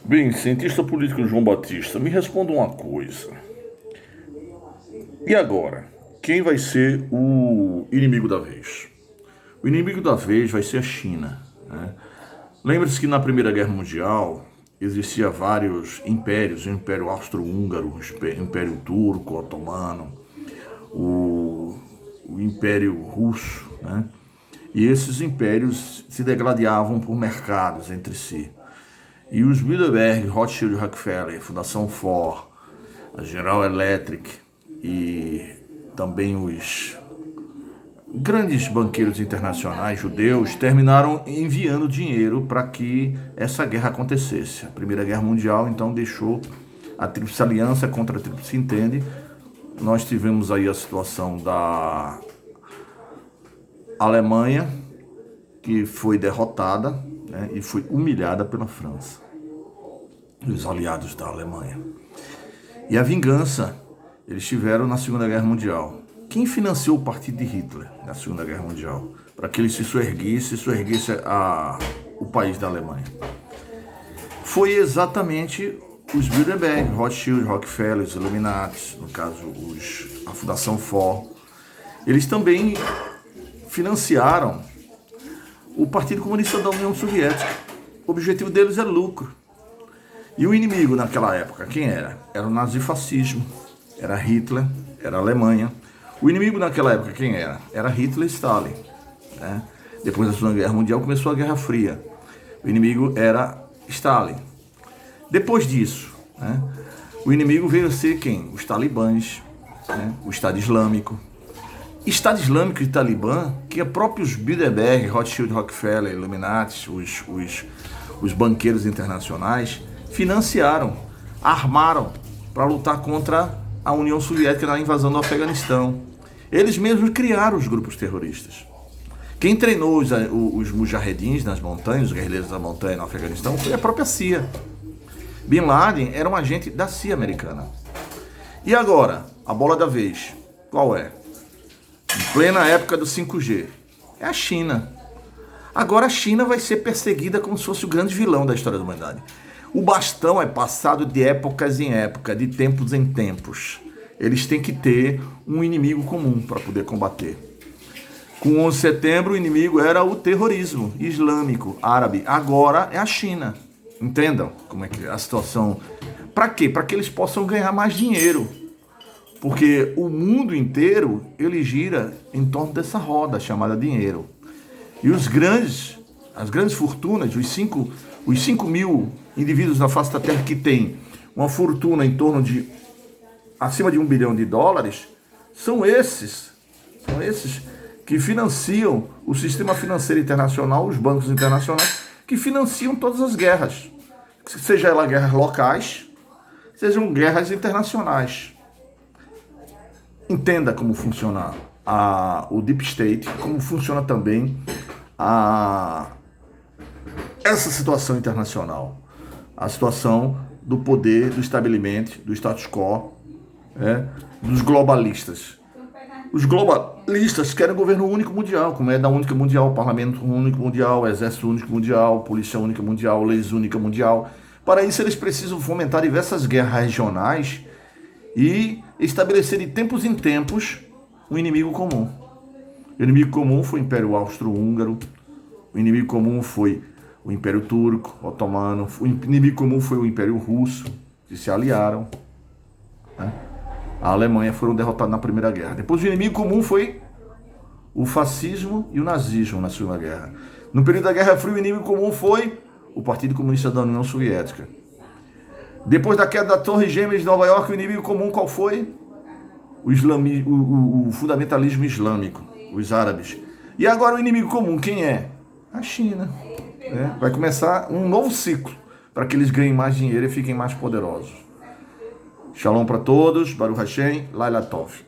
Bem, cientista político João Batista, me responda uma coisa. E agora? Quem vai ser o inimigo da vez? O inimigo da vez vai ser a China, né? Lembre-se que na Primeira Guerra Mundial existia vários impérios, o Império Austro-Húngaro, o Império Turco, Otomano, o Império Russo, né? E esses impérios se degladiavam por mercados entre si. E os Bilderberg, Rothschild e Rockefeller, Fundação Ford, a General Electric e também os grandes banqueiros internacionais judeus terminaram enviando dinheiro para que essa guerra acontecesse. A Primeira Guerra Mundial então deixou a Tríplice Aliança contra a Tríplice Entende. Nós tivemos aí a situação da Alemanha, que foi derrotada, né, e foi humilhada pela França, os aliados da Alemanha. E a vingança eles tiveram na Segunda Guerra Mundial. Quem financiou o partido de Hitler na Segunda Guerra Mundial? Para que ele se suerguisse o país da Alemanha. Foi exatamente os Bilderberg, Rothschild, Rockefeller, os Illuminati, no caso a Fundação Ford. Eles também financiaram o Partido Comunista da União Soviética. O objetivo deles era lucro. E o inimigo naquela época, quem era? Era o nazifascismo, era Hitler, era a Alemanha. O inimigo naquela época, quem era? Era Hitler e Stalin, né? Depois da Segunda Guerra Mundial começou a Guerra Fria. O inimigo era Stalin. Depois disso, né, o inimigo veio a ser quem? Os talibãs, né, o Estado Islâmico. Estado Islâmico e Talibã, que é próprios Bilderberg, Rothschild, Rockefeller, Illuminati, os banqueiros internacionais, financiaram, armaram para lutar contra a União Soviética na invasão do Afeganistão. Eles mesmos criaram os grupos terroristas. Quem treinou os mujahedins nas montanhas, os guerrilheiros da montanha no Afeganistão, foi a própria CIA. Bin Laden era um agente da CIA americana. E agora, a bola da vez, qual é? Em plena época do 5G, é a China. Agora a China vai ser perseguida como se fosse o grande vilão da história da humanidade. O bastão é passado de épocas em épocas, de tempos em tempos. Eles têm que ter um inimigo comum para poder combater. Com o 11 de setembro, o inimigo era o terrorismo islâmico, árabe. Agora é a China. Entendam como é que é a situação. Para quê? Para que eles possam ganhar mais dinheiro. Porque o mundo inteiro, ele gira em torno dessa roda chamada dinheiro. E as grandes fortunas, os 5 mil indivíduos na face da Terra que têm uma fortuna em torno de acima de $1 bilhão, são esses que financiam o sistema financeiro internacional, os bancos internacionais, que financiam todas as guerras. Seja elas guerras locais, sejam guerras internacionais. Entenda como funciona o Deep State, como funciona também essa situação internacional. A situação do poder, do estabelecimento, do status quo, dos globalistas. Os globalistas querem um governo único mundial, como é da única mundial, parlamento único mundial, exército único mundial, polícia única mundial, leis única mundial. Para isso eles precisam fomentar diversas guerras regionais e estabelecer de tempos em tempos um inimigo comum. O inimigo comum foi o Império Austro-Húngaro, o inimigo comum foi o Império Turco, Otomano, o inimigo comum foi o Império Russo, que se aliaram, né? A Alemanha foram derrotados na Primeira Guerra. Depois o inimigo comum foi o fascismo e o nazismo na Segunda Guerra. No período da Guerra Fria, o inimigo comum foi o Partido Comunista da União Soviética. Depois da queda da Torre Gêmeas de Nova York, o inimigo comum qual foi? O fundamentalismo islâmico, os árabes. E agora o inimigo comum, quem é? A China. Vai começar um novo ciclo para que eles ganhem mais dinheiro e fiquem mais poderosos. Shalom para todos, Baruch Hashem, Laila Tov.